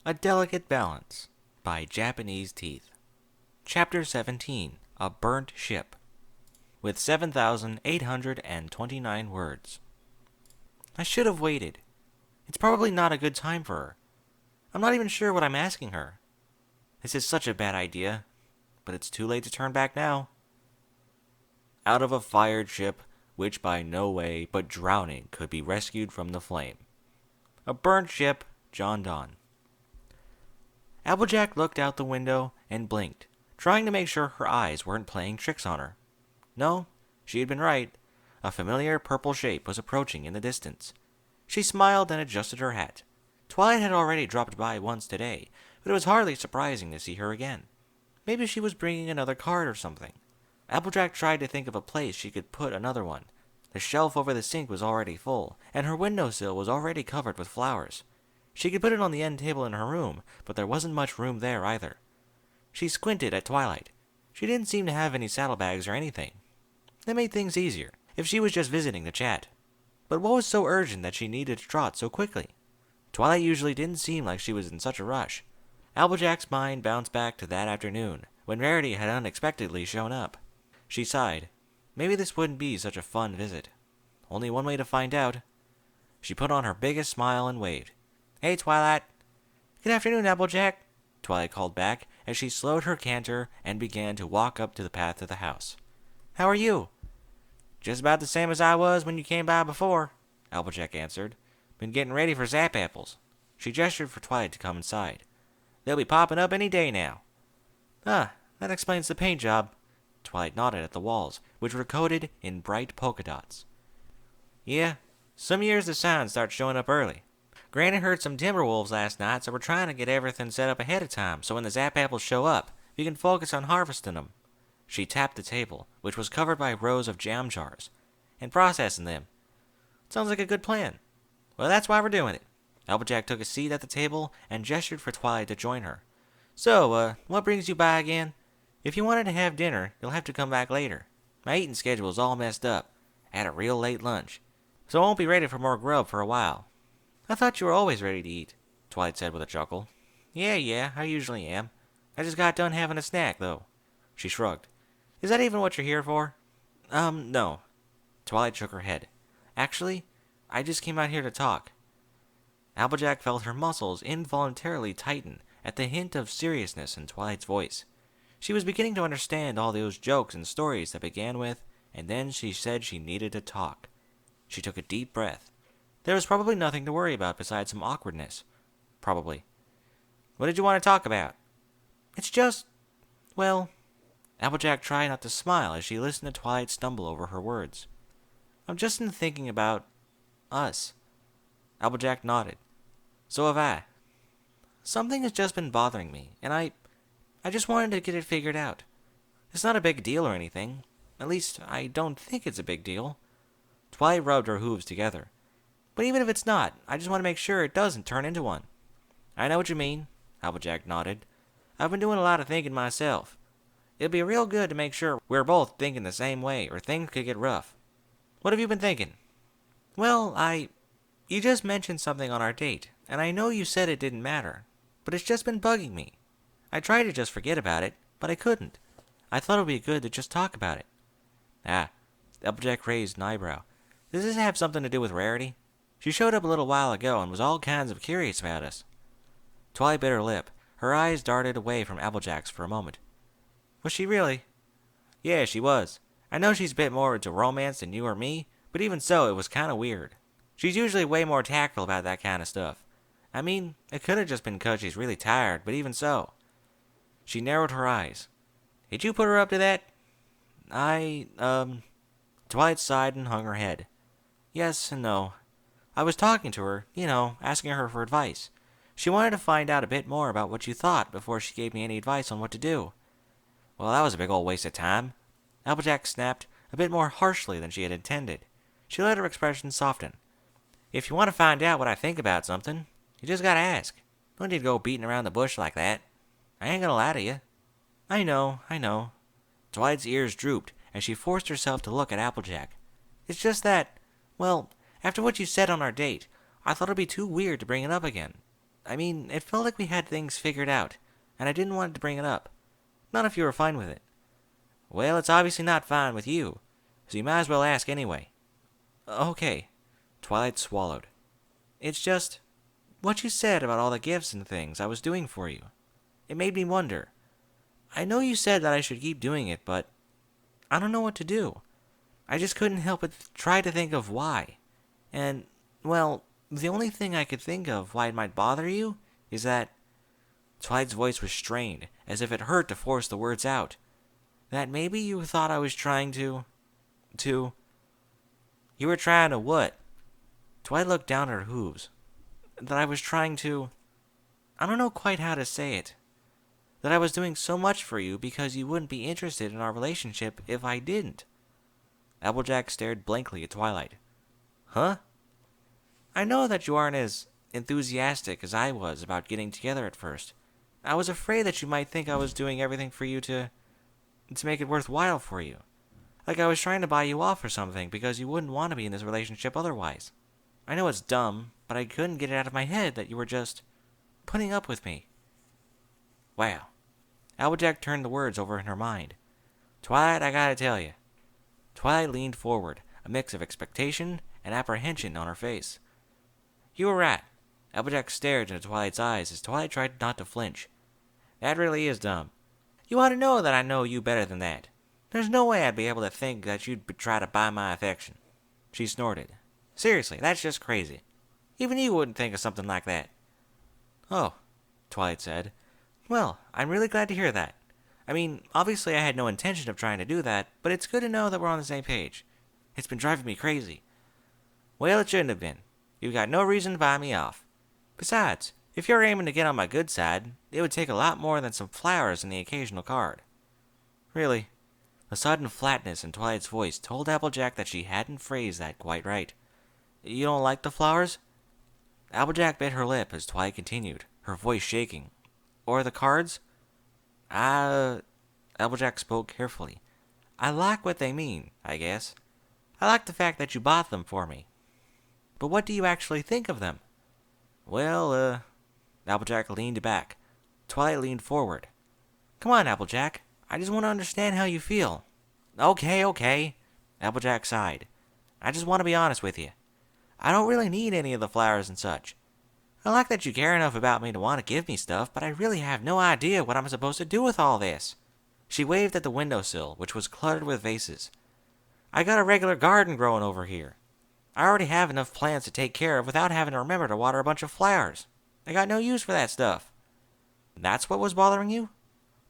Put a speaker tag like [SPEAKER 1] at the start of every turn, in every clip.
[SPEAKER 1] A Delicate Balance by Japanese Teeth. Chapter 17. A Burnt Ship. With 7,829 words. I should have waited. It's probably not a good time for her. I'm not even sure what I'm asking her. This is such a bad idea, but it's too late to turn back now. Out of a fired ship, which by no way but drowning could be rescued from the flame. A burnt ship, John Donne. Applejack looked out the window and blinked, trying to make sure her eyes weren't playing tricks on her. No, she had been right. A familiar purple shape was approaching in the distance. She smiled and adjusted her hat. Twilight had already dropped by once today, but it was hardly surprising to see her again. Maybe she was bringing another card or something. Applejack tried to think of a place she could put another one. The shelf over the sink was already full, and her windowsill was already covered with flowers. She could put it on the end table in her room, but there wasn't much room there either. She squinted at Twilight. She didn't seem to have any saddlebags or anything. That made things easier, if she was just visiting to chat. But what was so urgent that she needed to trot so quickly? Twilight usually didn't seem like she was in such a rush. Applejack's mind bounced back to that afternoon, when Rarity had unexpectedly shown up. She sighed. Maybe this wouldn't be such a fun visit. Only one way to find out. She put on her biggest smile and waved. Hey, Twilight. Good afternoon, Applejack, Twilight called back as she slowed her canter and began to walk up to the path to the house. How are you? Just about the same as I was when you came by before, Applejack answered. Been getting ready for Zap Apples. She gestured for Twilight to come inside. They'll be popping up any day now. Ah, that explains the paint job. Twilight nodded at the walls, which were coated in bright polka dots. Yeah, some years the signs start showing up early. Granny heard some timber wolves last night, so we're trying to get everything set up ahead of time, so when the Zap Apples show up, we can focus on harvesting them. She tapped the table, which was covered by rows of jam jars, and processing them. Sounds like a good plan. Well, that's why we're doing it. Applejack took a seat at the table and gestured for Twilight to join her. So, what brings you by again? If you wanted to have dinner, you'll have to come back later. My eating schedule's all messed up. I had a real late lunch, so I won't be ready for more grub for a while. I thought you were always ready to eat, Twilight said with a chuckle. Yeah, I usually am. I just got done having a snack, though. She shrugged. Is that even what you're here for? No. Twilight shook her head. Actually, I just came out here to talk. Applejack felt her muscles involuntarily tighten at the hint of seriousness in Twilight's voice. She was beginning to understand all those jokes and stories that began with, and then she said she needed to talk. She took a deep breath. There was probably nothing to worry about besides some awkwardness. Probably. What did you want to talk about? It's just, well... Applejack tried not to smile as she listened to Twilight stumble over her words. I'm just in thinking about... us. Applejack nodded. So have I. Something has just been bothering me, and I just wanted to get it figured out. It's not a big deal or anything. At least, I don't think it's a big deal. Twilight rubbed her hooves together. But even if it's not, I just want to make sure it doesn't turn into one. I know what you mean, Applejack nodded. I've been doing a lot of thinking myself. It'd be real good to make sure we're both thinking the same way, or things could get rough. What have you been thinking? Well, you just mentioned something on our date, and I know you said it didn't matter, but it's just been bugging me. I tried to just forget about it, but I couldn't. I thought it would be good to just talk about it. Ah, Applejack raised an eyebrow. Does this have something to do with Rarity? She showed up a little while ago and was all kinds of curious about us. Twilight bit her lip. Her eyes darted away from Applejack's for a moment. Was she really? Yeah, she was. I know she's a bit more into romance than you or me, but even so, it was kind of weird. She's usually way more tactful about that kind of stuff. I mean, it could have just been 'cause she's really tired, but even so. She narrowed her eyes. Did you put her up to that? Twilight sighed and hung her head. Yes and no. I was talking to her, asking her for advice. She wanted to find out a bit more about what you thought before she gave me any advice on what to do. Well, that was a big old waste of time. Applejack snapped, a bit more harshly than she had intended. She let her expression soften. If you want to find out what I think about something, you just gotta ask. Don't need to go beating around the bush like that. I ain't gonna lie to you. I know. Twilight's ears drooped as she forced herself to look at Applejack. It's just that, well, after what you said on our date, I thought it'd be too weird to bring it up again. I mean, it felt like we had things figured out, and I didn't want to bring it up. Not if you were fine with it. Well, it's obviously not fine with you, so you might as well ask anyway. Okay. Twilight swallowed. It's just what you said about all the gifts and things I was doing for you. It made me wonder. I know you said that I should keep doing it, but I don't know what to do. I just couldn't help but try to think of why. And, well, the only thing I could think of why it might bother you is that Twilight's voice was strained, as if it hurt to force the words out. That maybe you thought I was trying to... You were trying to what? Twilight looked down at her hooves. That I was trying to... I don't know quite how to say it. That I was doing so much for you because you wouldn't be interested in our relationship if I didn't. Applejack stared blankly at Twilight. Huh? I know that you aren't as enthusiastic as I was about getting together at first. I was afraid that you might think I was doing everything for you to make it worthwhile for you. Like I was trying to buy you off or something because you wouldn't want to be in this relationship otherwise. I know it's dumb, but I couldn't get it out of my head that you were just putting up with me. Wow. Applejack turned the words over in her mind. Twilight, I gotta tell you. Twilight leaned forward, a mix of expectation and apprehension on her face. You were right. Applejack stared into Twilight's eyes as Twilight tried not to flinch. That really is dumb. You ought to know that I know you better than that. There's no way I'd be able to think that you'd try to buy my affection. She snorted. Seriously, that's just crazy. Even you wouldn't think of something like that. Oh, Twilight said. Well, I'm really glad to hear that. I mean, obviously I had no intention of trying to do that, but it's good to know that we're on the same page. It's been driving me crazy. Well, it shouldn't have been. You've got no reason to buy me off. Besides, if you're aiming to get on my good side, it would take a lot more than some flowers and the occasional card. Really? The sudden flatness in Twilight's voice told Applejack that she hadn't phrased that quite right. You don't like the flowers? Applejack bit her lip as Twilight continued, her voice shaking. Or the cards? Applejack spoke carefully. I like what they mean, I guess. I like the fact that you bought them for me. But what do you actually think of them? Well, Applejack leaned back. Twilight leaned forward. Come on, Applejack. I just want to understand how you feel. Okay. Applejack sighed. I just want to be honest with you. I don't really need any of the flowers and such. I like that you care enough about me to want to give me stuff, but I really have no idea what I'm supposed to do with all this. She waved at the windowsill, which was cluttered with vases. I got a regular garden growing over here. I already have enough plants to take care of without having to remember to water a bunch of flowers. I got no use for that stuff. That's what was bothering you?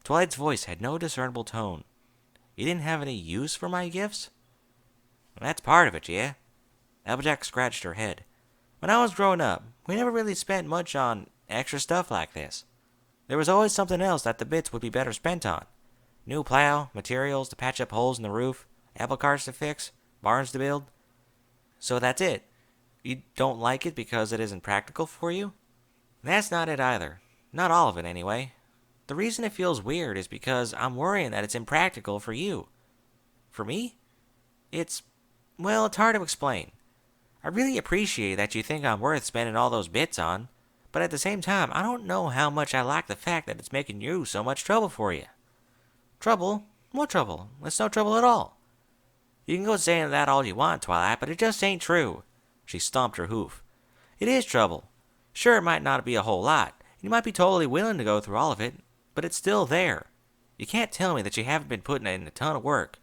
[SPEAKER 1] Twilight's voice had no discernible tone. You didn't have any use for my gifts? That's part of it, yeah. Applejack scratched her head. When I was growing up, we never really spent much on extra stuff like this. There was always something else that the bits would be better spent on. New plow, materials to patch up holes in the roof, apple carts to fix, barns to build. So that's it. You don't like it because it isn't practical for you? That's not it either. Not all of it, anyway. The reason it feels weird is because I'm worrying that it's impractical for you. For me? It's hard to explain. I really appreciate that you think I'm worth spending all those bits on, but at the same time, I don't know how much I like the fact that it's making you so much trouble for you. Trouble? What trouble? It's no trouble at all. You can go saying that all you want, Twilight, but it just ain't true. She stomped her hoof. It is trouble. Sure, it might not be a whole lot, and you might be totally willing to go through all of it, but it's still there. You can't tell me that you haven't been putting in a ton of work.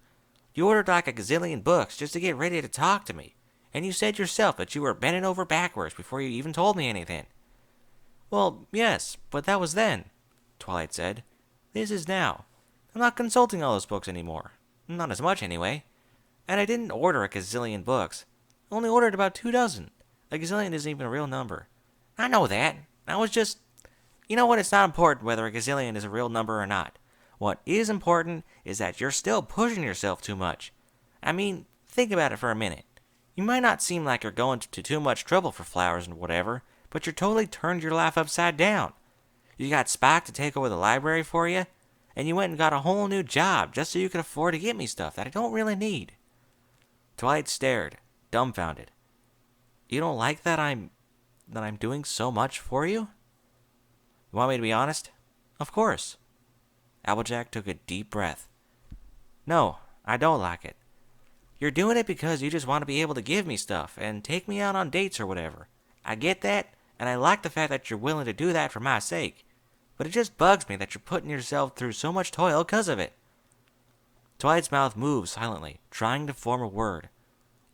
[SPEAKER 1] You ordered like a gazillion books just to get ready to talk to me, and you said yourself that you were bending over backwards before you even told me anything. Well, yes, but that was then, Twilight said. This is now. I'm not consulting all those books anymore. Not as much, anyway. And I didn't order a gazillion books. I only ordered about 24. A gazillion isn't even a real number. I know that. I was just... You know what? It's not important whether a gazillion is a real number or not. What is important is that you're still pushing yourself too much. I mean, think about it for a minute. You might not seem like you're going to too much trouble for flowers and whatever, but you're totally turned your life upside down. You got Spike to take over the library for you, and you went and got a whole new job just so you could afford to get me stuff that I don't really need. Twilight stared, dumbfounded. You don't like that I'm doing so much for you? You want me to be honest? Of course. Applejack took a deep breath. No, I don't like it. You're doing it because you just want to be able to give me stuff and take me out on dates or whatever. I get that, and I like the fact that you're willing to do that for my sake. But it just bugs me that you're putting yourself through so much toil because of it. Twilight's mouth moved silently, trying to form a word.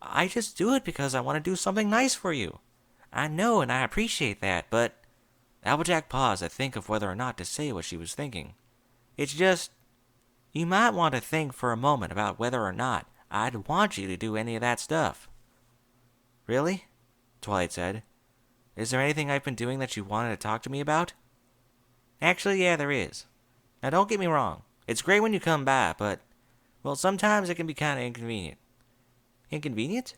[SPEAKER 1] I just do it because I want to do something nice for you. I know, and I appreciate that, but... Applejack paused to think of whether or not to say what she was thinking. It's just... You might want to think for a moment about whether or not I'd want you to do any of that stuff. Really? Twilight said. Is there anything I've been doing that you wanted to talk to me about? Actually, yeah, there is. Now, don't get me wrong. It's great when you come by, but... Well, sometimes it can be kind of inconvenient. Inconvenient?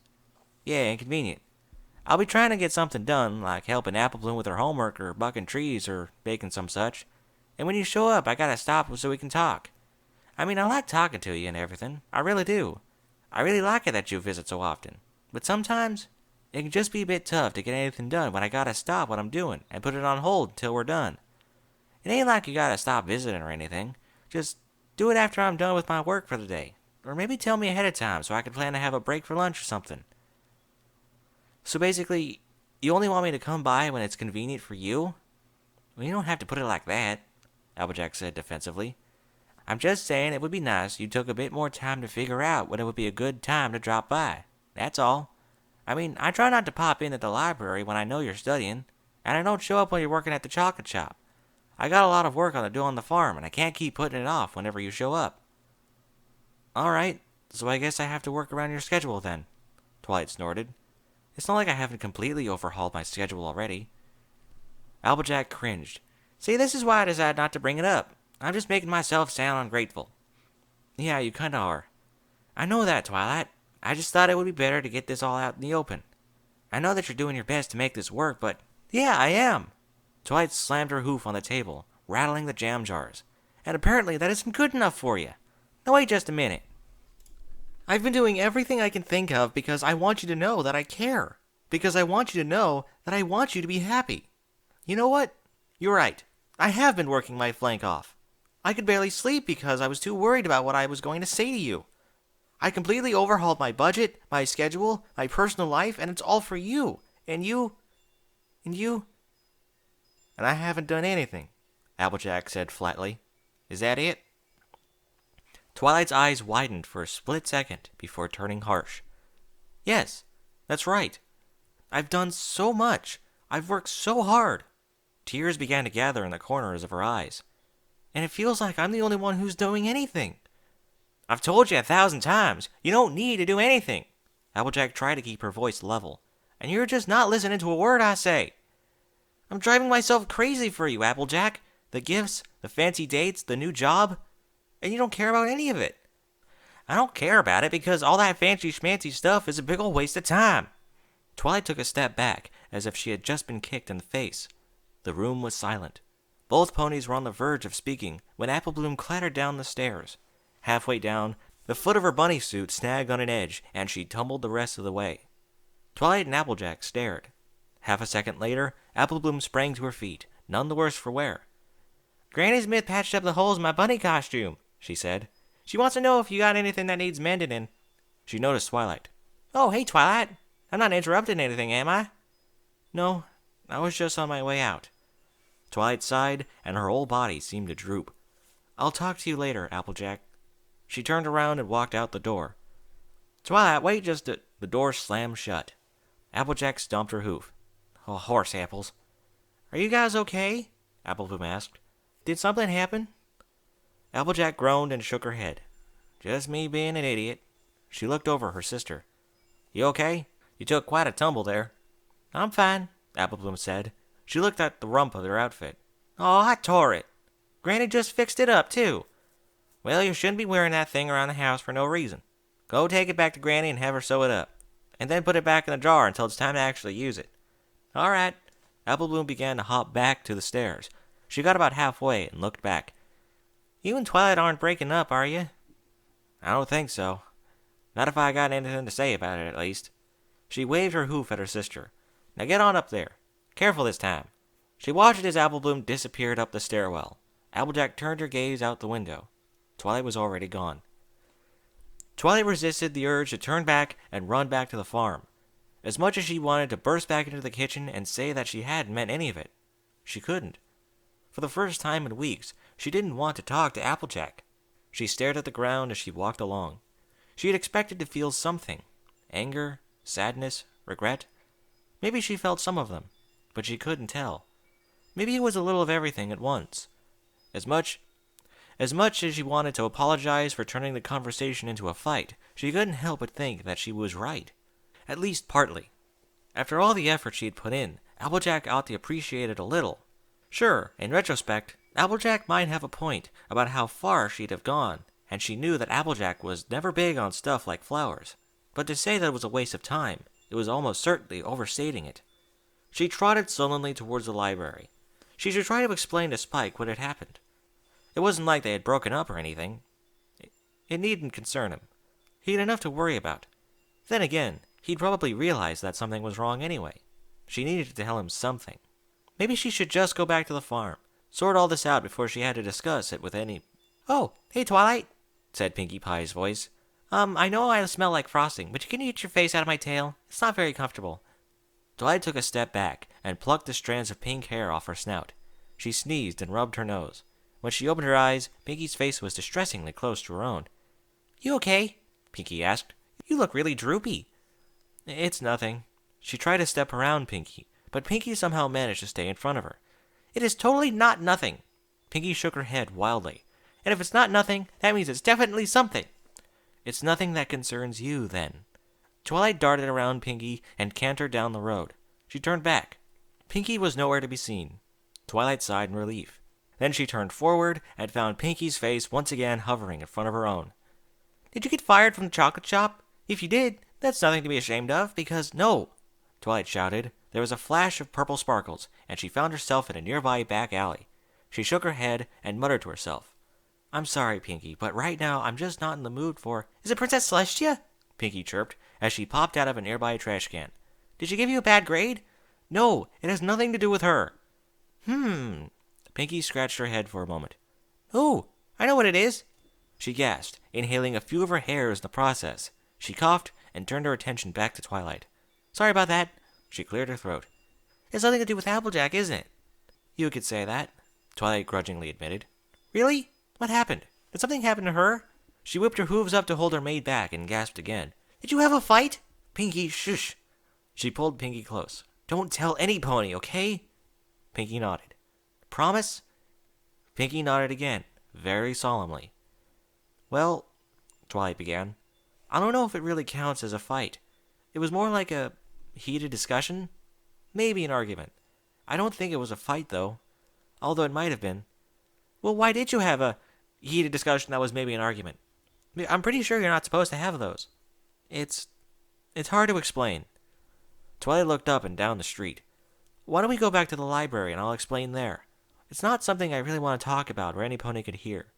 [SPEAKER 1] Yeah, inconvenient. I'll be trying to get something done, like helping Apple Bloom with her homework or bucking trees or baking some such. And when you show up, I gotta stop so we can talk. I mean, I like talking to you and everything. I really do. I really like it that you visit so often. But sometimes, it can just be a bit tough to get anything done when I gotta stop what I'm doing and put it on hold until we're done. It ain't like you gotta stop visiting or anything. Just do it after I'm done with my work for the day. Or maybe tell me ahead of time so I can plan to have a break for lunch or something. So basically, you only want me to come by when it's convenient for you? Well, you don't have to put it like that, Applejack said defensively. I'm just saying it would be nice you took a bit more time to figure out when it would be a good time to drop by. That's all. I mean, I try not to pop in at the library when I know you're studying, and I don't show up when you're working at the chocolate shop. I got a lot of work to do on the farm, and I can't keep putting it off whenever you show up. Alright, so I guess I have to work around your schedule then, Twilight snorted. It's not like I haven't completely overhauled my schedule already. Applejack cringed. See, this is why I decided not to bring it up. I'm just making myself sound ungrateful. Yeah, you kinda are. I know that, Twilight. I just thought it would be better to get this all out in the open. I know that you're doing your best to make this work, but... Yeah, I am. Twilight slammed her hoof on the table, rattling the jam jars. And apparently that isn't good enough for you. Now wait just a minute. I've been doing everything I can think of because I want you to know that I care. Because I want you to know that I want you to be happy. You know what? You're right. I have been working my flank off. I could barely sleep because I was too worried about what I was going to say to you. I completely overhauled my budget, my schedule, my personal life, and it's all for you. And you... And I haven't done anything, Applejack said flatly. Is that it? Twilight's eyes widened for a split second before turning harsh. Yes, that's right. I've done so much. I've worked so hard. Tears began to gather in the corners of her eyes. And it feels like I'm the only one who's doing anything. I've told you 1,000 times, you don't need to do anything. Applejack tried to keep her voice level. And you're just not listening to a word I say. I'm driving myself crazy for you, Applejack. The gifts, the fancy dates, the new job. And you don't care about any of it. I don't care about it because all that fancy schmancy stuff is a big ol' waste of time. Twilight took a step back, as if she had just been kicked in the face. The room was silent. Both ponies were on the verge of speaking when Apple Bloom clattered down the stairs. Halfway down, the foot of her bunny suit snagged on an edge, and she tumbled the rest of the way. Twilight and Applejack stared. Half a second later, Apple Bloom sprang to her feet, none the worse for wear. Granny Smith patched up the holes in my bunny costume, she said. She wants to know if you got anything that needs mending in. She noticed Twilight. Oh, hey, Twilight. I'm not interrupting anything, am I? No, I was just on my way out. Twilight sighed, and her whole body seemed to droop. I'll talk to you later, Applejack. She turned around and walked out the door. Twilight, wait just a... The door slammed shut. Applejack stomped her hoof. Oh, horse apples. Are you guys okay? Apple Bloom asked. Did something happen? Applejack groaned and shook her head. Just me being an idiot. She looked over her sister. You okay? You took quite a tumble there. I'm fine, Apple Bloom said. She looked at the rump of their outfit. Oh, I tore it. Granny just fixed it up, too. Well, you shouldn't be wearing that thing around the house for no reason. Go take it back to Granny and have her sew it up. And then put it back in the jar until it's time to actually use it. All right. Apple Bloom began to hop back to the stairs. She got about halfway and looked back. You and Twilight aren't breaking up, are you? I don't think so. Not if I got anything to say about it, at least. She waved her hoof at her sister. Now get on up there. Careful this time. She watched as Apple Bloom disappeared up the stairwell. Applejack turned her gaze out the window. Twilight was already gone. Twilight resisted the urge to turn back and run back to the farm. As much as she wanted to burst back into the kitchen and say that she hadn't meant any of it, she couldn't. For the first time in weeks, she didn't want to talk to Applejack. She stared at the ground as she walked along. She had expected to feel something. Anger, sadness, regret. Maybe she felt some of them, but she couldn't tell. Maybe it was a little of everything at once. As much as she wanted to apologize for turning the conversation into a fight, she couldn't help but think that she was right. At least partly. After all the effort she had put in, Applejack ought to appreciate it a little. Sure, in retrospect, Applejack might have a point about how far she'd have gone, and she knew that Applejack was never big on stuff like flowers. But to say that it was a waste of time, it was almost certainly overstating it. She trotted sullenly towards the library. She should try to explain to Spike what had happened. It wasn't like they had broken up or anything. It needn't concern him. He had enough to worry about. Then again, he'd probably realize that something was wrong anyway. She needed to tell him something. Maybe she should just go back to the farm, sort all this out before she had to discuss it with any... "Oh, hey, Twilight," said Pinkie Pie's voice. I know I smell like frosting, but can you get your face out of my tail? It's not very comfortable." Twilight took a step back and plucked the strands of pink hair off her snout. She sneezed and rubbed her nose. When she opened her eyes, Pinkie's face was distressingly close to her own. "You okay?" Pinkie asked. "You look really droopy." "It's nothing." She tried to step around Pinkie, but Pinkie somehow managed to stay in front of her. "It is totally not nothing." Pinkie shook her head wildly. "And if it's not nothing, that means it's definitely something." "It's nothing that concerns you, then." Twilight darted around Pinkie and cantered down the road. She turned back. Pinkie was nowhere to be seen. Twilight sighed in relief. Then she turned forward and found Pinkie's face once again hovering in front of her own. "Did you get fired from the chocolate shop? If you did, that's nothing to be ashamed of, because—" "No!" Twilight shouted. There was a flash of purple sparkles, and she found herself in a nearby back alley. She shook her head and muttered to herself. "I'm sorry, Pinkie, but right now I'm just not in the mood for—" "Is it Princess Celestia?" Pinkie chirped, as she popped out of a nearby trash can. "Did she give you a bad grade?" "No, it has nothing to do with her." Pinkie scratched her head for a moment. "Oh, I know what it is," she gasped, inhaling a few of her hairs in the process. She coughed and turned her attention back to Twilight. "Sorry about that." She cleared her throat. "It's nothing to do with Applejack, isn't it?" "You could say that," Twilight grudgingly admitted. "Really? What happened? Did something happen to her?" She whipped her hooves up to hold her maid back and gasped again. "Did you have a fight?" "Pinkie, shush." She pulled Pinkie close. "Don't tell any pony, okay?" Pinkie nodded. "Promise?" Pinkie nodded again, very solemnly. "Well," Twilight began, "I don't know if it really counts as a fight. It was more like a heated discussion. Maybe an argument. I don't think it was a fight, though. Although it might have been." "Well, why did you have a heated discussion that was maybe an argument? I'm pretty sure you're not supposed to have those." It's hard to explain." Twilight looked up and down the street. "Why don't we go back to the library and I'll explain there? It's not something I really want to talk about where any pony could hear."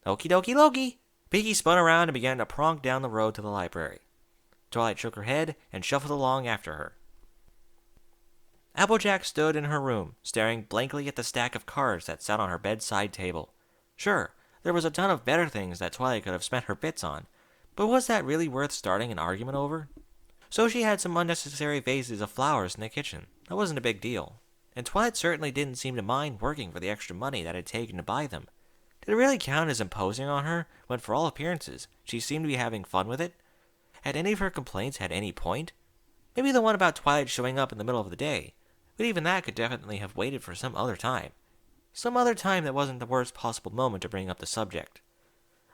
[SPEAKER 1] "Okie dokie Loki." Pinkie spun around and began to pronk down the road to the library. Twilight shook her head and shuffled along after her. Applejack stood in her room, staring blankly at the stack of cards that sat on her bedside table. Sure, there was a ton of better things that Twilight could have spent her bits on, but was that really worth starting an argument over? So she had some unnecessary vases of flowers in the kitchen. That wasn't a big deal. And Twilight certainly didn't seem to mind working for the extra money that had taken to buy them. Did it really count as imposing on her, when for all appearances, she seemed to be having fun with it? Had any of her complaints had any point? Maybe the one about Twilight showing up in the middle of the day, but even that could definitely have waited for some other time. Some other time that wasn't the worst possible moment to bring up the subject.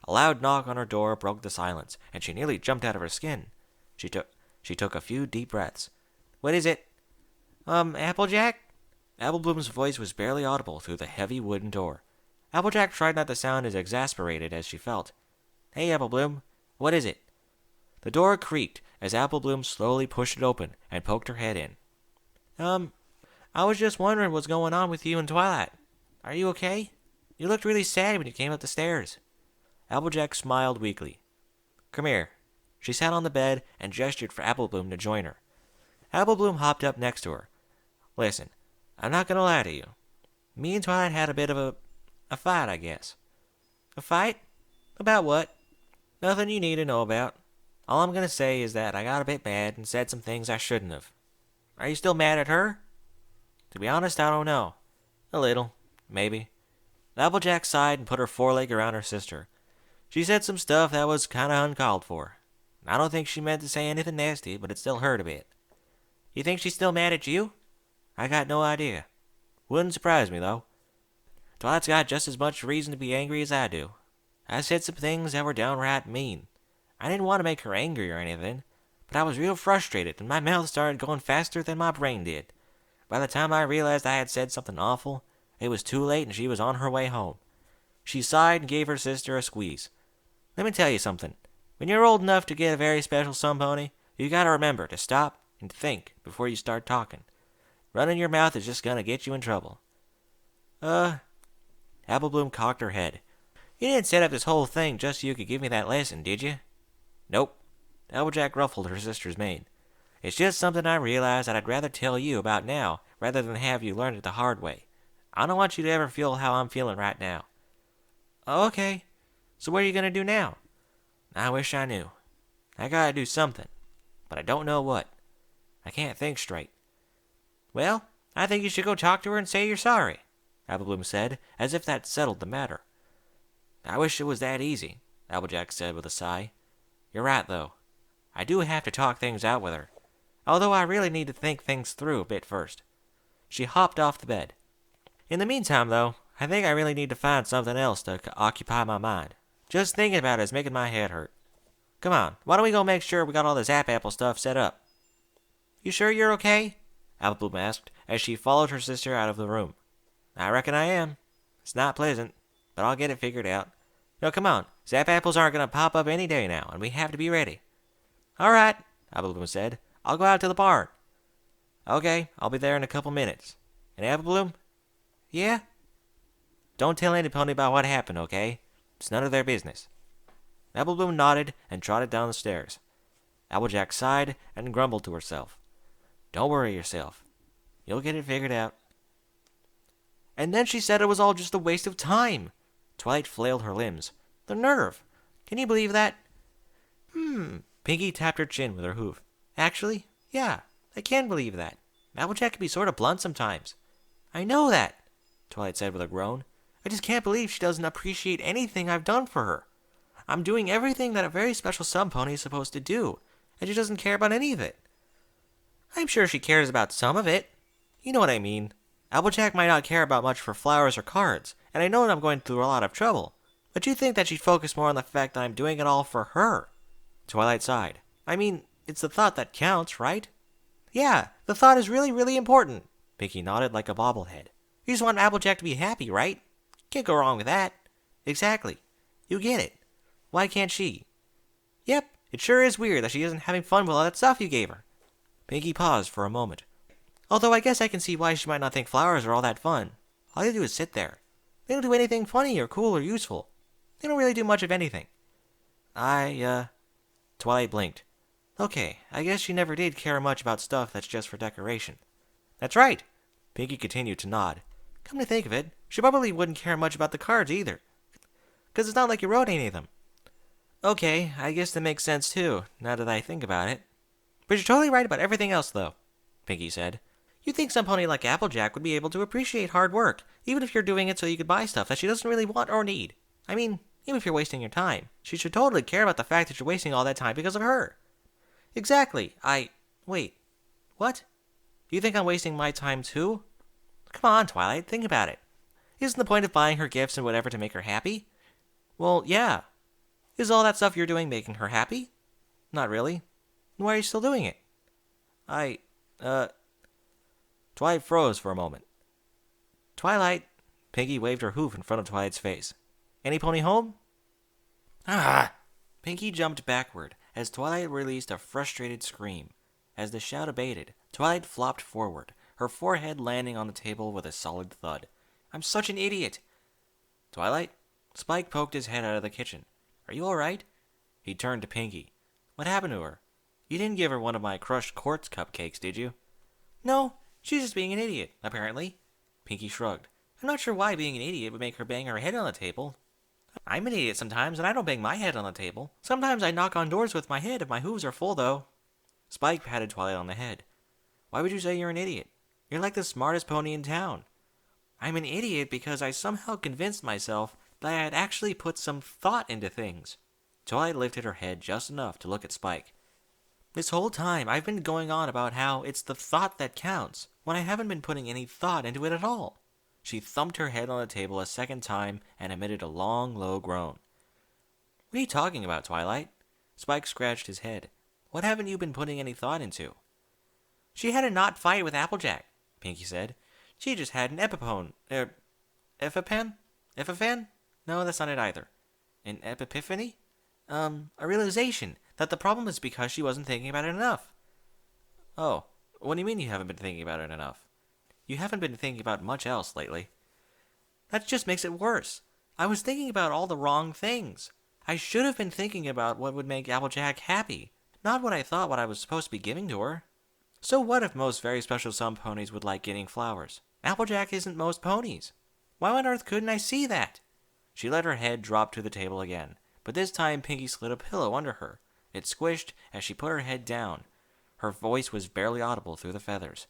[SPEAKER 1] A loud knock on her door broke the silence, and she nearly jumped out of her skin. She took a few deep breaths. "What is it?" Applejack?" Apple Bloom's voice was barely audible through the heavy wooden door. Applejack tried not to sound as exasperated as she felt. "Hey, Apple Bloom, what is it?" The door creaked as Apple Bloom slowly pushed it open and poked her head in. I was just wondering what's going on with you and Twilight. Are you okay? You looked really sad when you came up the stairs." Applejack smiled weakly. "Come here." She sat on the bed and gestured for Apple Bloom to join her. Apple Bloom hopped up next to her. "Listen, I'm not gonna lie to you. Me and Twilight had a bit of a fight, I guess. A fight? About what? Nothing you need to know about. All I'm gonna say is that I got a bit mad and said some things I shouldn't have. Are you still mad at her? To be honest, I don't know. A little, maybe. Applejack sighed and put her foreleg around her sister. She said some stuff that was kinda uncalled for. I don't think she meant to say anything nasty, but it still hurt a bit. You think she's still mad at you? I got no idea. Wouldn't surprise me, though. Twilight's got just as much reason to be angry as I do. I said some things that were downright mean. I didn't want to make her angry or anything, but I was real frustrated, and my mouth started going faster than my brain did. By the time I realized I had said something awful, it was too late and she was on her way home. She sighed and gave her sister a squeeze. Let me tell you something. When you're old enough to get a very special sun pony, you gotta remember to stop and think before you start talking. Running your mouth is just gonna get you in trouble. Apple Bloom cocked her head. You didn't set up this whole thing just so you could give me that lesson, did you? Nope. Applejack ruffled her sister's mane. It's just something I realized that I'd rather tell you about now rather than have you learn it the hard way. I don't want you to ever feel how I'm feeling right now. Okay. So what are you gonna do now? I wish I knew. I gotta do something, but I don't know what. I can't think straight. Well, I think you should go talk to her and say you're sorry, Apple Bloom said, as if that settled the matter. I wish it was that easy, Applejack said with a sigh. You're right, though. I do have to talk things out with her, although I really need to think things through a bit first. She hopped off the bed. In the meantime, though, I think I really need to find something else to occupy my mind. Just thinking about it is making my head hurt. Come on, why don't we go make sure we got all the Zap Apple stuff set up? You sure you're okay? Apple Bloom asked, as she followed her sister out of the room. I reckon I am. It's not pleasant, but I'll get it figured out. No, come on. Zap Apples aren't going to pop up any day now, and we have to be ready. All right, Apple Bloom said. I'll go out to the barn. Okay, I'll be there in a couple minutes. And Apple Bloom? Yeah? Don't tell anybody about what happened, okay? It's none of their business. Apple Bloom nodded and trotted down the stairs. Applejack sighed and grumbled to herself. Don't worry yourself. You'll get it figured out. And then she said it was all just a waste of time. Twilight flailed her limbs. The nerve! Can you believe that? Pinky tapped her chin with her hoof. Actually, yeah, I can believe that. Applejack can be sort of blunt sometimes. I know that, Twilight said with a groan. I just can't believe she doesn't appreciate anything I've done for her. I'm doing everything that a very special sun pony is supposed to do, and she doesn't care about any of it. I'm sure she cares about some of it. You know what I mean. Applejack might not care about much for flowers or cards, and I know that I'm going through a lot of trouble. But you'd think that she'd focus more on the fact that I'm doing it all for her. Twilight sighed. I mean, it's the thought that counts, right? Yeah, the thought is really, really important. Pinky nodded like a bobblehead. You just want Applejack to be happy, right? Can't go wrong with that. Exactly. You get it. Why can't she? Yep, it sure is weird that she isn't having fun with all that stuff you gave her. Pinky paused for a moment. Although I guess I can see why she might not think flowers are all that fun. All they do is sit there. They don't do anything funny or cool or useful. They don't really do much of anything. Twilight blinked. Okay, I guess she never did care much about stuff that's just for decoration. That's right. Pinky continued to nod. Come to think of it, she probably wouldn't care much about the cards either. 'Cause it's not like you wrote any of them. Okay, I guess that makes sense too, now that I think about it. But you're totally right about everything else, though, Pinky said. You'd think some pony like Applejack would be able to appreciate hard work, even if you're doing it so you could buy stuff that she doesn't really want or need. I mean, even if you're wasting your time, she should totally care about the fact that you're wasting all that time because of her. Exactly. Wait. What? You think I'm wasting my time too? Come on, Twilight, think about it. Isn't the point of buying her gifts and whatever to make her happy? Well, yeah. Is all that stuff you're doing making her happy? Not really. Then why are you still doing it? Twilight froze for a moment. Twilight! Pinky waved her hoof in front of Twilight's face. Any pony home? Ah! Pinky jumped backward as Twilight released a frustrated scream. As the shout abated, Twilight flopped forward, her forehead landing on the table with a solid thud. I'm such an idiot! Twilight? Spike poked his head out of the kitchen. Are you alright? He turned to Pinky. What happened to her? You didn't give her one of my crushed quartz cupcakes, did you? No, She's just being an idiot, apparently. Pinky shrugged. I'm not sure why being an idiot would make her bang her head on the table. I'm an idiot sometimes, and I don't bang my head on the table. Sometimes I knock on doors with my head if my hooves are full, though. Spike patted Twilight on the head. Why would you say you're an idiot? You're like the smartest pony in town. I'm an idiot because I somehow convinced myself that I had actually put some thought into things. Twilight lifted her head just enough to look at Spike. This whole time, I've been going on about how it's the thought that counts, when I haven't been putting any thought into it at all. She thumped her head on the table a second time and emitted a long, low groan. What are you talking about, Twilight? Spike scratched his head. What haven't you been putting any thought into? She had a not fight with Applejack, Pinky said. She just had an epipen? Epiphan? No, that's not it either. An epiphany? A realization that the problem is because she wasn't thinking about it enough. Oh, what do you mean you haven't been thinking about it enough? You haven't been thinking about much else lately. That just makes it worse. I was thinking about all the wrong things. I should have been thinking about what would make Applejack happy, not what I thought what I was supposed to be giving to her. So what if most very special some ponies would like getting flowers? Applejack isn't most ponies. Why on earth couldn't I see that? She let her head drop to the table again, but this time Pinky slid a pillow under her. It squished as she put her head down. Her voice was barely audible through the feathers.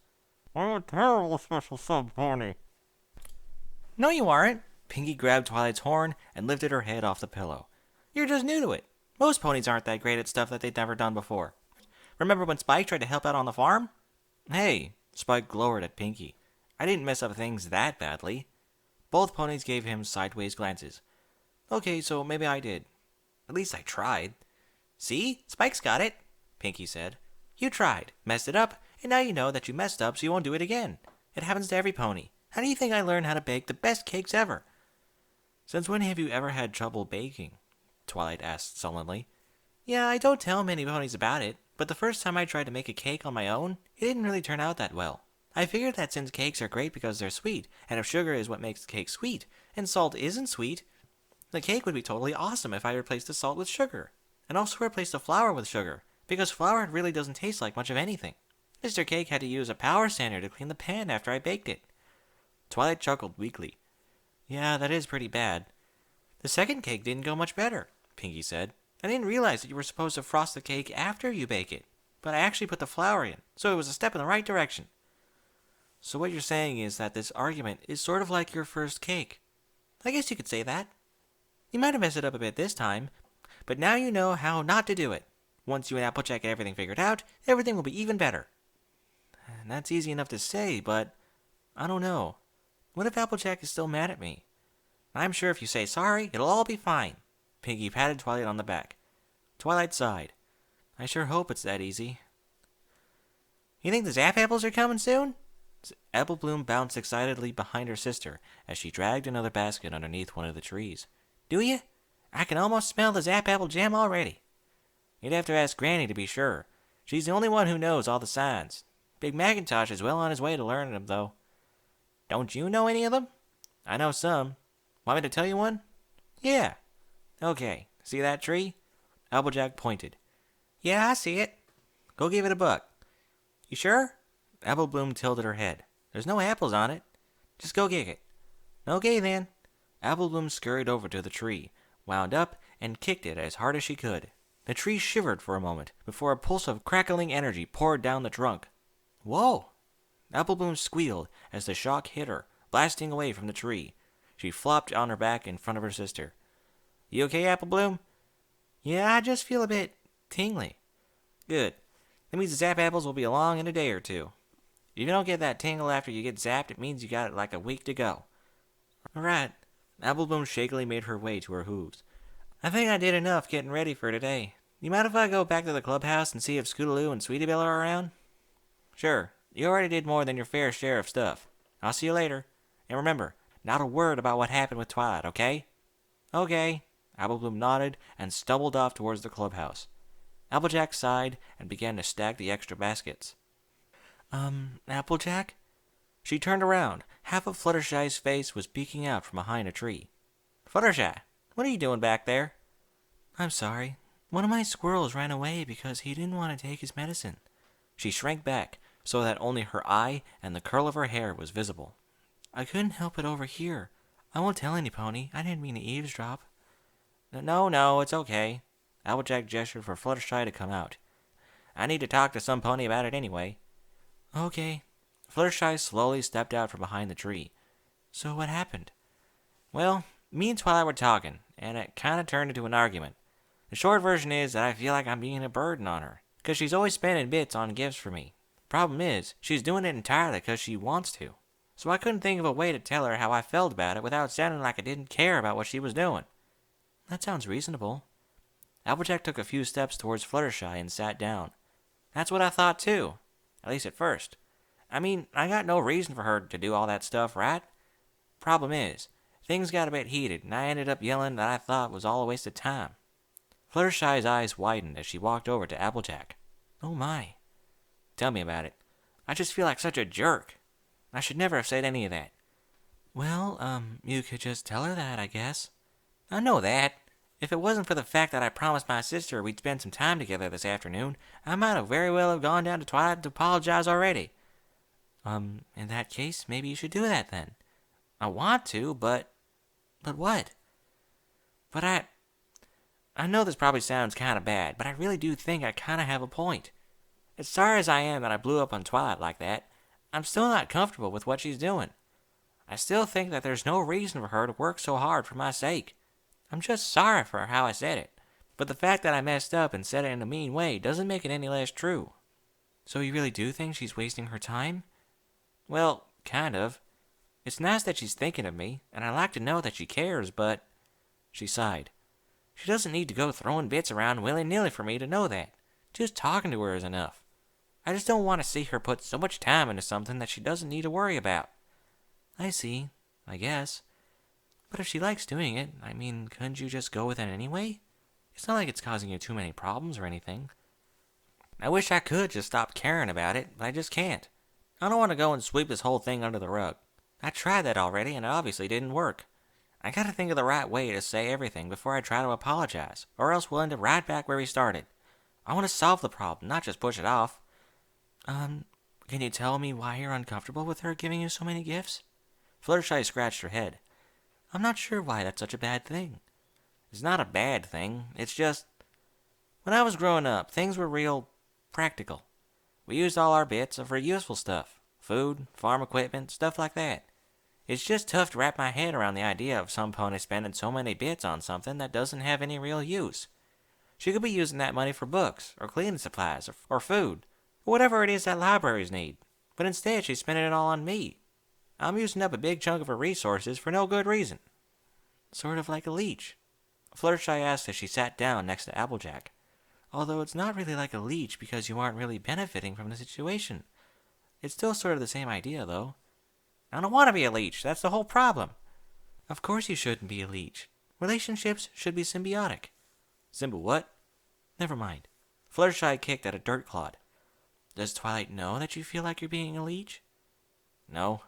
[SPEAKER 2] I'm a terrible special sub-pony.
[SPEAKER 1] No, you aren't. Pinky grabbed Twilight's horn and lifted her head off the pillow. You're just new to it. Most ponies aren't that great at stuff that they've never done before. Remember when Spike tried to help out on the farm? Hey, Spike glowered at Pinky. I didn't mess up things that badly. Both ponies gave him sideways glances. Okay, so maybe I did. At least I tried. See? Spike's got it, Pinky said. You tried, messed it up, and now you know that you messed up so you won't do it again. It happens to every pony. How do you think I learned how to bake the best cakes ever? Since when have you ever had trouble baking? Twilight asked sullenly. Yeah, I don't tell many ponies about it, but the first time I tried to make a cake on my own, it didn't really turn out that well. I figured that since cakes are great because they're sweet, and if sugar is what makes the cake sweet, and salt isn't sweet, the cake would be totally awesome if I replaced the salt with sugar, and also replaced the flour with sugar, because flour really doesn't taste like much of anything. Mr. Cake had to use a power sander to clean the pan after I baked it. Twilight chuckled weakly. Yeah, that is pretty bad. The second cake didn't go much better, Pinky said. I didn't realize that you were supposed to frost the cake after you bake it, but I actually put the flour in, so it was a step in the right direction. So what you're saying is that this argument is sort of like your first cake. I guess you could say that. You might have messed it up a bit this time, but now you know how not to do it. Once you and Applejack get everything figured out, everything will be even better. And that's easy enough to say, but I don't know. What if Applejack is still mad at me? I'm sure if you say sorry, it'll all be fine. Pinky patted Twilight on the back. Twilight sighed. I sure hope it's that easy. You think the Zap Apples are coming soon? Apple Bloom bounced excitedly behind her sister as she dragged another basket underneath one of the trees. Do you? I can almost smell the Zap Apple jam already. You'd have to ask Granny to be sure. She's the only one who knows all the signs. Big Macintosh is well on his way to learning them, though. Don't you know any of them? I know some. Want me to tell you one? Yeah. Okay. See that tree? Applejack pointed. Yeah, I see it. Go give it a buck. You sure? Apple Bloom tilted her head. There's no apples on it. Just go get it. Okay, then. Apple Bloom scurried over to the tree, wound up, and kicked it as hard as she could. The tree shivered for a moment before a pulse of crackling energy poured down the trunk. Whoa! Apple Bloom squealed as the shock hit her, blasting away from the tree. She flopped on her back in front of her sister. You okay, Apple Bloom? Yeah, I just feel a bit tingly. Good. That means the Zap Apples will be along in a day or two. If you don't get that tingle after you get zapped, it means you got like a week to go. All right. Apple Bloom shakily made her way to her hooves. I think I did enough getting ready for today. You mind if I go back to the clubhouse and see if Scootaloo and Sweetie Belle are around? Sure. You already did more than your fair share of stuff. I'll see you later. And remember, not a word about what happened with Twilight, okay? Okay. Apple Bloom nodded and stumbled off towards the clubhouse. Applejack sighed and began to stack the extra baskets. Applejack? She turned around. Half of Fluttershy's face was peeking out from behind a tree. Fluttershy, what are you doing back there? I'm sorry. One of my squirrels ran away because he didn't want to take his medicine. She shrank back, so that only her eye and the curl of her hair was visible. I couldn't help it over here. I won't tell any pony. I didn't mean to eavesdrop. No, no, it's okay. Applejack gestured for Fluttershy to come out. I need to talk to some pony about it anyway. Okay. Fluttershy slowly stepped out from behind the tree. So what happened? Well, me and Twilight were talking, and it kind of turned into an argument. The short version is that I feel like I'm being a burden on her, because she's always spending bits on gifts for me. Problem is, she's doing it entirely because she wants to. So I couldn't think of a way to tell her how I felt about it without sounding like I didn't care about what she was doing. That sounds reasonable. Applejack took a few steps towards Fluttershy and sat down. That's what I thought too, at least at first. I mean, I got no reason for her to do all that stuff, right? Problem is, things got a bit heated, and I ended up yelling that I thought was all a waste of time. Fluttershy's eyes widened as she walked over to Applejack. Oh my. Tell me about it. I just feel like such a jerk. I should never have said any of that. Well, you could just tell her that, I guess. I know that. If it wasn't for the fact that I promised my sister we'd spend some time together this afternoon, I might have very well have gone down to Twilight to apologize already. In that case, maybe you should do that then. I want to, but... But what? But I know this probably sounds kind of bad, but I really do think I kind of have a point. As sorry as I am that I blew up on Twilight like that, I'm still not comfortable with what she's doing. I still think that there's no reason for her to work so hard for my sake. I'm just sorry for how I said it, but the fact that I messed up and said it in a mean way doesn't make it any less true. So you really do think she's wasting her time? Well, kind of. It's nice that she's thinking of me, and I like to know that she cares, but... She sighed. She doesn't need to go throwing bits around willy-nilly for me to know that. Just talking to her is enough. I just don't want to see her put so much time into something that she doesn't need to worry about. I see, I guess. But if she likes doing it, I mean, couldn't you just go with it anyway? It's not like it's causing you too many problems or anything. I wish I could just stop caring about it, but I just can't. I don't want to go and sweep this whole thing under the rug. I tried that already, and it obviously didn't work. I gotta think of the right way to say everything before I try to apologize, or else we'll end up right back where we started. I want to solve the problem, not just push it off. Can you tell me why you're uncomfortable with her giving you so many gifts? Fluttershy scratched her head. I'm not sure why that's such a bad thing. It's not a bad thing, it's just... When I was growing up, things were real practical. We used all our bits for useful stuff. Food, farm equipment, stuff like that. It's just tough to wrap my head around the idea of some pony spending so many bits on something that doesn't have any real use. She could be using that money for books, or cleaning supplies, or food, or whatever it is that libraries need. But instead, she's spending it all on me. I'm using up a big chunk of her resources for no good reason. Sort of like a leech. Fluttershy asked as she sat down next to Applejack. Although it's not really like a leech because you aren't really benefiting from the situation. It's still sort of the same idea, though. I don't want to be a leech. That's the whole problem. Of course you shouldn't be a leech. Relationships should be symbiotic. What? Never mind. Fluttershy kicked at a dirt clod. Does Twilight know that you feel like you're being a leech? No.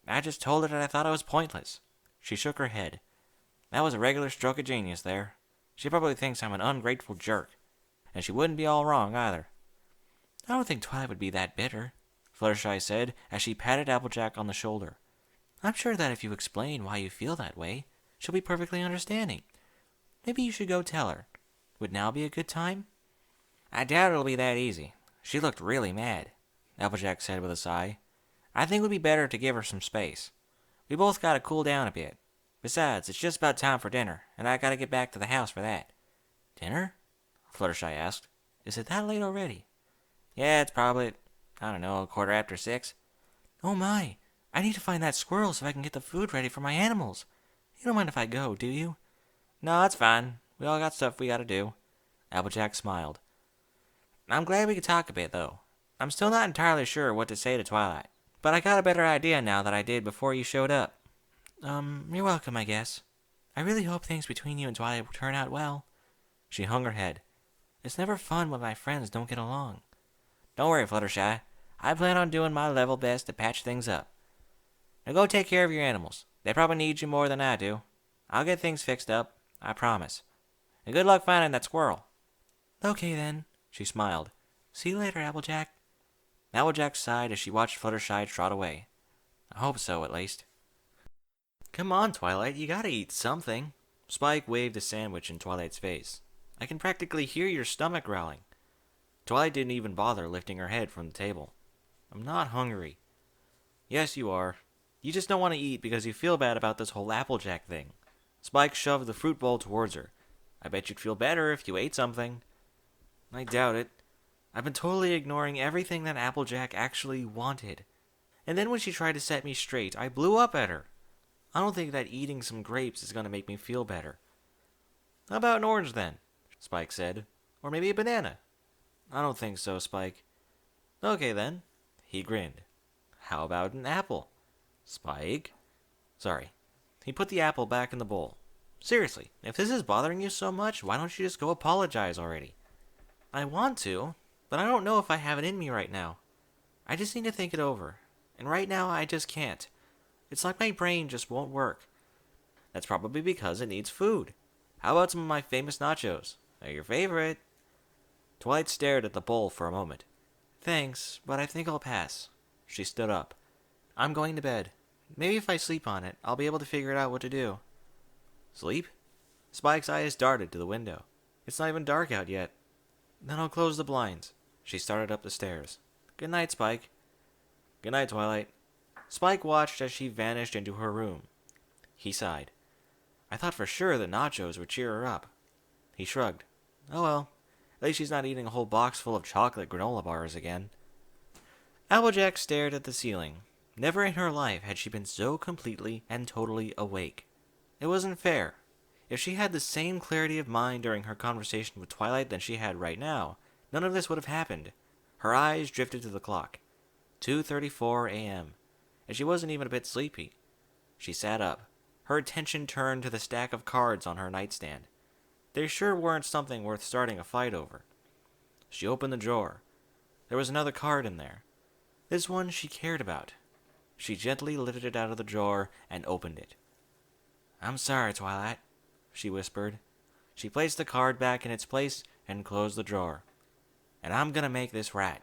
[SPEAKER 1] I just told her that I thought it was pointless. She shook her head. That was a regular stroke of genius there. She probably thinks I'm an ungrateful jerk. And she wouldn't be all wrong, either. I don't think Twilight would be that bitter, Fluttershy said as she patted Applejack on the shoulder. I'm sure that if you explain why you feel that way, she'll be perfectly understanding. Maybe you should go tell her. Would now be a good time? I doubt it'll be that easy. She looked really mad, Applejack said with a sigh. I think it would be better to give her some space. We both gotta cool down a bit. Besides, it's just about time for dinner, and I gotta get back to the house for that. Dinner? Fluttershy asked. Is it that late already? Yeah, it's probably, I don't know, 6:15. Oh my, I need to find that squirrel so I can get the food ready for my animals. You don't mind if I go, do you? No, it's fine. We all got stuff we gotta do. Applejack smiled. I'm glad we could talk a bit, though. I'm still not entirely sure what to say to Twilight, but I got a better idea now than I did before you showed up. You're welcome, I guess. I really hope things between you and Twilight will turn out well. She hung her head. It's never fun when my friends don't get along. Don't worry, Fluttershy. I plan on doing my level best to patch things up. Now go take care of your animals. They probably need you more than I do. I'll get things fixed up, I promise. And good luck finding that squirrel. Okay, then, she smiled. See you later, Applejack. Applejack sighed as she watched Fluttershy trot away. I hope so, at least. Come on, Twilight, you gotta eat something. Spike waved a sandwich in Twilight's face. I can practically hear your stomach growling. Twilight didn't even bother lifting her head from the table. I'm not hungry. Yes, you are. You just don't want to eat because you feel bad about this whole Applejack thing. Spike shoved the fruit bowl towards her. I bet you'd feel better if you ate something. I doubt it. I've been totally ignoring everything that Applejack actually wanted. And then when she tried to set me straight, I blew up at her. I don't think that eating some grapes is going to make me feel better. How about an orange then? Spike said. Or maybe a banana. I don't think so, Spike. Okay then. He grinned. How about an apple? Spike? Sorry. He put the apple back in the bowl. Seriously, if this is bothering you so much, why don't you just go apologize already? I want to, but I don't know if I have it in me right now. I just need to think it over. And right now, I just can't. It's like my brain just won't work. That's probably because it needs food. How about some of my famous nachos? They're your favorite. Twilight stared at the bowl for a moment. Thanks, but I think I'll pass. She stood up. I'm going to bed. Maybe if I sleep on it, I'll be able to figure out what to do. Sleep? Spike's eyes darted to the window. It's not even dark out yet. Then I'll close the blinds. She started up the stairs. Good night, Spike. Good night, Twilight. Spike watched as she vanished into her room. He sighed. I thought for sure the nachos would cheer her up. He shrugged. Oh well, at least she's not eating a whole box full of chocolate granola bars again. Applejack stared at the ceiling. Never in her life had she been so completely and totally awake. It wasn't fair. If she had the same clarity of mind during her conversation with Twilight than she had right now, none of this would have happened. Her eyes drifted to the clock. 2:34 a.m. And she wasn't even a bit sleepy. She sat up. Her attention turned to the stack of cards on her nightstand. They sure weren't something worth starting a fight over. She opened the drawer. There was another card in there. This one she cared about. She gently lifted it out of the drawer and opened it. I'm sorry, Twilight, she whispered. She placed the card back in its place and closed the drawer. And I'm gonna make this right.